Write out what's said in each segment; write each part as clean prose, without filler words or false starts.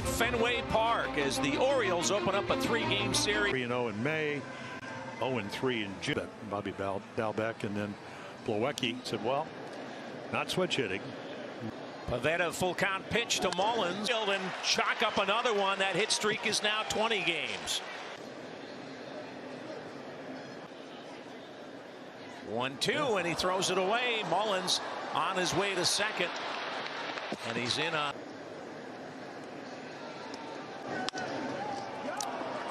at Fenway Park as the Orioles open up a 3-game series. 3-0 in May, 0-3 in June. Bobby Dalbec, and then Plawecki said, well, not switch hitting. Pavetta full count pitch to Mullins and chalk up another one. That hit streak is now 20 games. 1-2 and he throws it away. Mullins on his way to second, and he's in on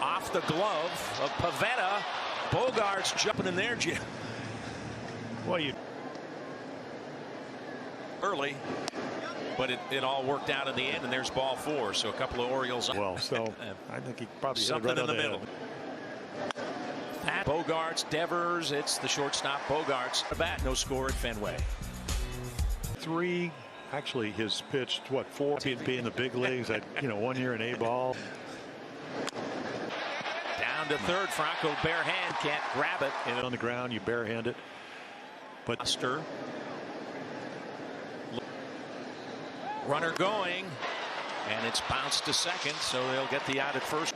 off the glove of Pavetta. Bogarts jumping in there, Jim. Well, you early, but it all worked out in the end, and there's ball 4. So a couple of Orioles. Well, so I think he probably something hit it right in the middle. Bogarts, Devers, it's the shortstop Bogarts. The bat, no score at Fenway. 3, actually his pitched what 4 be in the big leagues at 1 year in A-ball. Down to third, Franco bare hand can't grab it. And on the ground you barehand it. But Buster. Runner going, and it's bounced to second, so they'll get the out at first.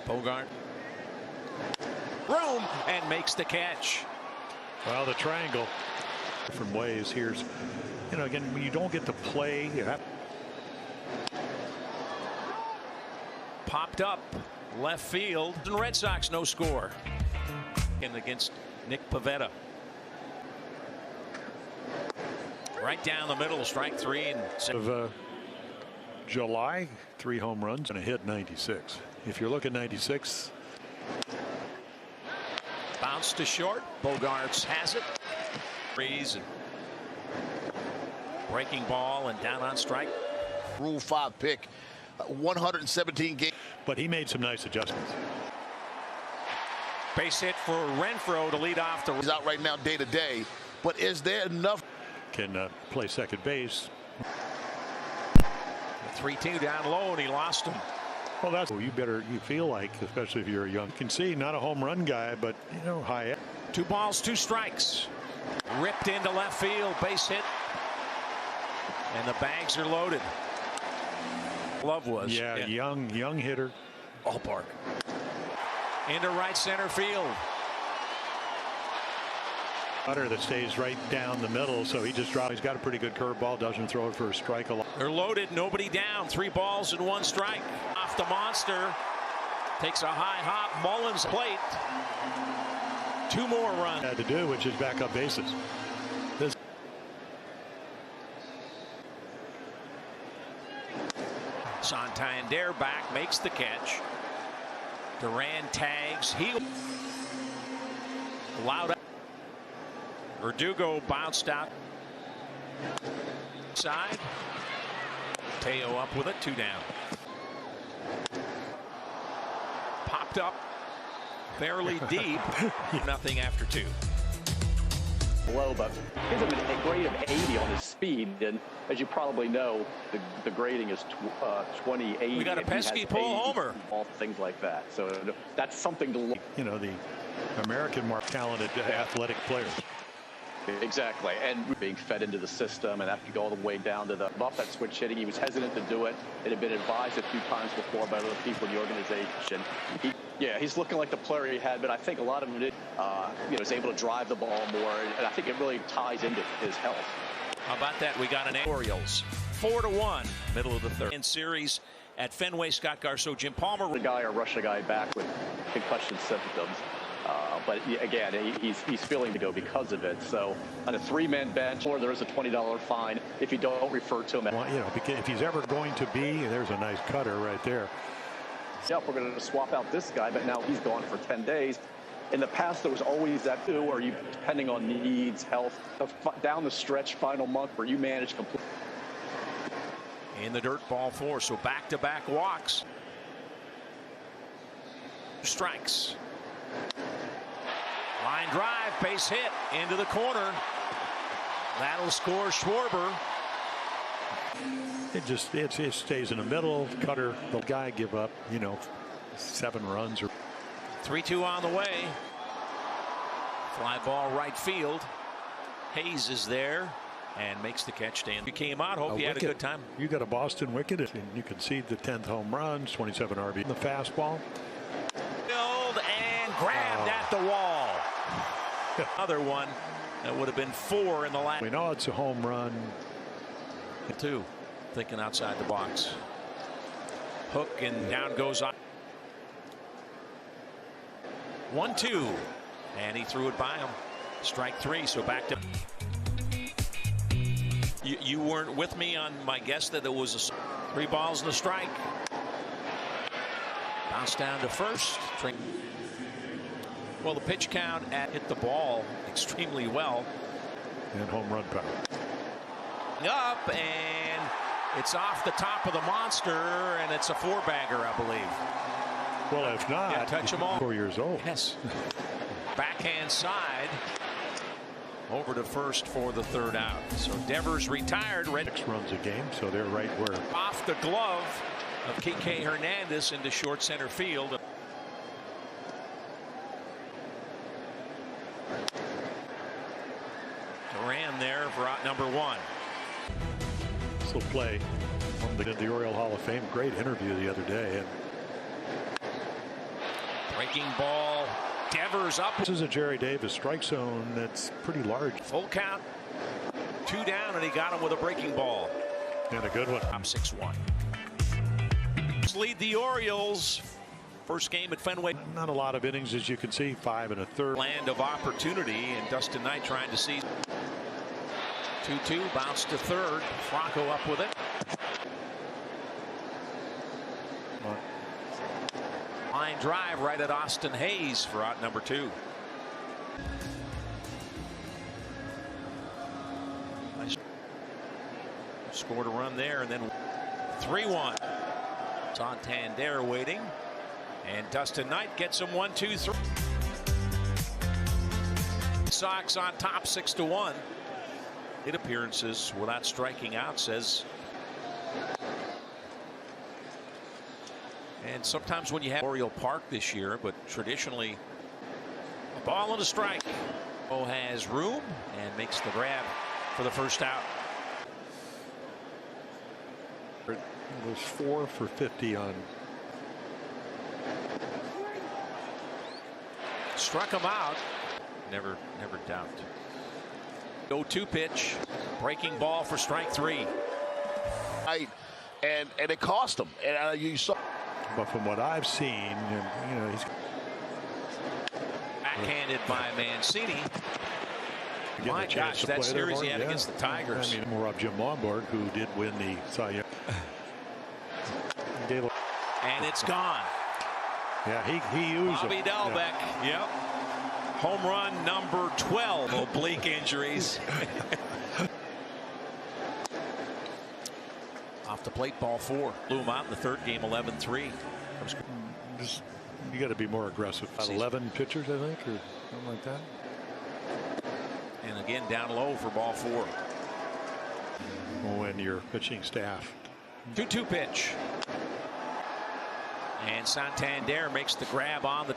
Bogart. Room and makes the catch. Well, the triangle different ways. Here's again, when you don't get to play, you have popped up left field, and Red Sox no score. And against Nick Pavetta. Right down the middle, strike 3 and of July, 3 home runs and a hit 96. If you're looking 96. Bounce to short. Bogarts has it. And breaking ball and down on strike. Rule 5 pick, 117 games. But he made some nice adjustments. Base hit for Renfroe to lead off. He's out right now day to day. But is there enough? Can play second base. 3-2 down low, and he lost him. Well, that's you feel like, especially if you're young. You can see not a home run guy, but high. 2 balls, 2 strikes. Ripped into left field, base hit, and the bags are loaded. Love was young hitter. Ballpark into right center field. Cutter that stays right down the middle, so he just drops. He's got a pretty good curveball, doesn't throw it for a strike a lot. They're loaded, nobody down, 3 balls and 1 strike. Off the monster, takes a high hop. Mullins plate. 2 more runs had to do, which is back up bases. Santander back, makes the catch. Duran tags. He allowed. Verdugo bounced out. Side. Teo up with it, 2 down. Popped up fairly deep. Nothing after 2. Low, but gives him a grade of 80 on his speed, and as you probably know, the grading is 28. We got a pesky pull homer. All things like that. So that's something to look. The American more talented athletic players. Exactly, and being fed into the system, and that could go all the way down to the buff that switch hitting. He was hesitant to do it. It had been advised a few times before by other people in the organization. He's looking like the player he had, but I think a lot of it, is able to drive the ball more, and I think it really ties into his health. How about that? We got an Orioles 4-1, middle of the third in series at Fenway. Scott Garceau, Jim Palmer. The guy or rush a guy back with concussion symptoms. But again, he's feeling to go because of it. So on a 3-man bench, or there is a $20 fine if you don't refer to him. Well, because if he's ever going to be, there's a nice cutter right there. Yep, we're going to swap out this guy, but now he's gone for 10 days. In the past, there was always that too, or you depending on needs, health, down the stretch, final month where you manage completely. In the dirt, ball 4, so back-to-back walks. Strikes. Line drive, base hit into the corner. That'll score Schwarber. It stays in the middle. Cutter, the guy give up 7 runs or 3-2 on the way. Fly ball right field. Hayes is there. and makes the catch. Dan, you came out. Hope you had a good time. You got a Boston wicket, and you concede the 10th home runs, 27 RB. The fastball. Filled and grabbed at the wall. Another one that would have been 4 in the last. We know it's a home run. 2, thinking outside the box. Hook and down goes on. 1-2, and he threw it by him. Strike 3, so back to. You weren't with me on my guess that it was 3 balls and a strike. Bounce down to first. Well, the pitch count hit the ball extremely well. And home run power. Up, and it's off the top of the monster, and it's a 4-bagger, I believe. Well, if not, yeah, touch them all. 4 years old. Yes. Backhand side. Over to first for the 3rd out. So Devers retired. 6 runs a game, so they're right where. Off the glove of Kike Hernandez into short center field. Duran there for out number 1. This will play from the Oriole Hall of Fame. Great interview the other day. And breaking ball. Devers up. This is a Jerry Davis strike zone that's pretty large. Full count. 2 down, and he got him with a breaking ball. And a good one. Top 6-1. Lead the Orioles. First game at Fenway. Not a lot of innings, as you can see. 5 1/3. Land of opportunity, and Dustin Knight trying to see. 2-2, bounce to third. Franco up with it. Line drive right at Austin Hayes for out number 2. Scored a run there, and then 3-1. Santander waiting, and Dustin Knight gets him 1-2-3. Sox on top 6-1. Hit appearances without striking out, says. And sometimes when you have Oriole Park this year, but traditionally a ball and a strike. Has room and makes the grab for the first out. It was 4 for 50 on. Struck him out. Never doubt. 0-2 pitch. Breaking ball for strike 3. And it cost him. And you saw. But from what I've seen, and he's backhanded by Mancini. My gosh, that series he had against the Tigers. I mean, more of Jim Lonborg, who did win the Cy Young. And it's gone. Yeah, he used Bobby Dalbec. Yep. Home run number 12. Oblique injuries. Off the plate, ball 4. Blew him out in the 3rd game, 11-3. You got to be more aggressive. 11 pitchers, I think, or something like that. And again, down low for ball 4. When your pitching staff. 2-2 pitch. And Santander makes the grab on the.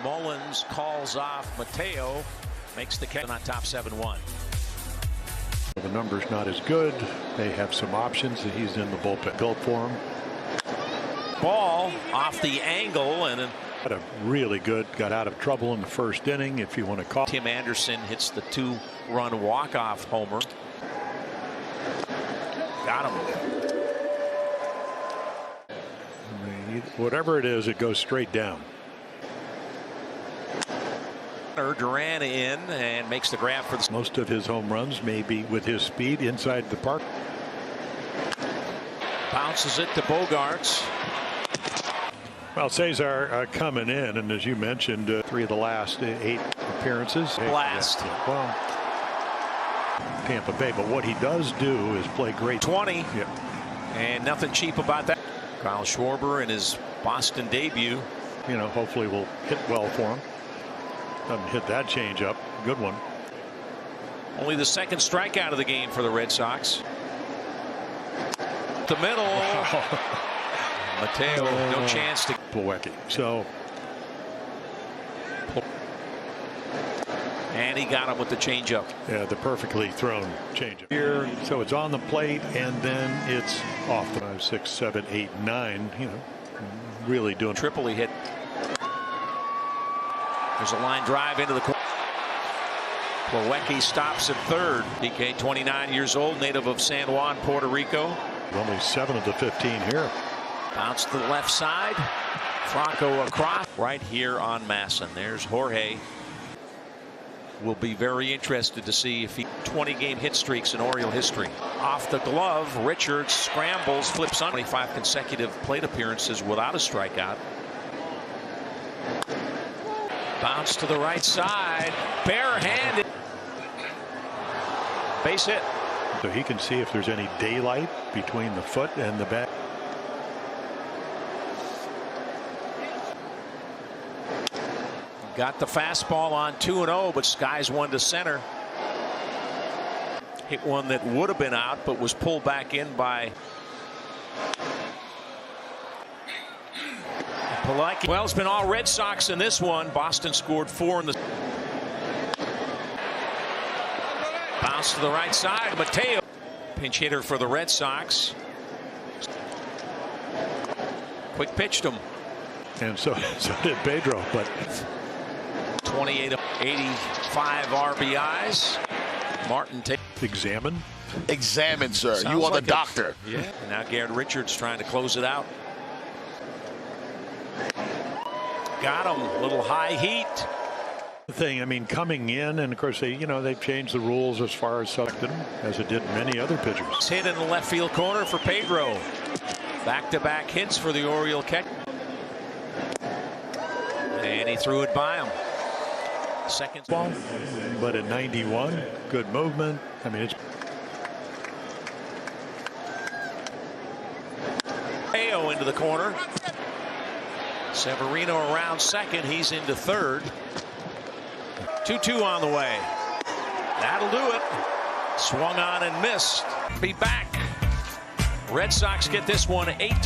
Mullins calls off Mateo. Makes the catch on top 7-1. The number's not as good. They have some options. He's in the bullpen. Built for him. Ball off the angle, and Had a really good. Got out of trouble in the 1st inning, if you want to call. Tim Anderson hits the 2-run walk-off homer. Got him. I mean, whatever it is, it goes straight down. Duran in and makes the grab for the. Most of his home runs may be with his speed inside the park. Bounces it to Bogarts. Well, Cesar coming in, and as you mentioned, 3 of the last 8 appearances. Blast. Well, Tampa Bay, but what he does do is play great. 20. Yeah. And nothing cheap about that. Kyle Schwarber in his Boston debut. Hopefully will hit well for him. Doesn't hit that change up. Good one. Only the 2nd strikeout of the game for the Red Sox. The middle. Wow. Mateo, no chance to. Plawecki. So And he got him with the changeup. Yeah, the perfectly thrown changeup here. So it's on the plate, and then it's off the 5, 6, 7, 8, 9. You know, really doing triple he hit. There's a line drive into the corner. Plawecki stops at third. PK, 29 years old, native of San Juan, Puerto Rico. Only 7 of the 15 here. Bounce to the left side. Franco across. Right here on Masson. There's Jorge. Will be very interested to see if he 20-game hit streaks in Oriole history. Off the glove, Richards scrambles, flips on 25 consecutive plate appearances without a strikeout. Bounce to the right side, barehanded. Base hit. So he can see if there's any daylight between the foot and the bat. Got the fastball on 2-0, but skies one to center. Hit one that would have been out, but was pulled back in by Plawecki. Well, it's been all Red Sox in this one. Boston scored 4 in the. Bounce to the right side. Mateo, pinch hitter for the Red Sox. Quick pitched him. And so did Pedro, but 28 of 85 RBIs. Martin Examine, sir. Sounds You are like the doctor. Yeah. And now Garrett Richards trying to close it out. Got him. Little high heat. the thing, I mean, coming in, and of course they've changed the rules as far as selected him, as it did many other pitchers. Hit in the left field corner for Pedro. Back-to-back hits for the Oriole catch. And he threw it by him. Second ball, but at 91, good movement. I mean, it's Ayo into the corner. Severino around second. He's into third. 2-2 on the way. That'll do it. Swung on and missed. Be back. Red Sox get this one 8-1.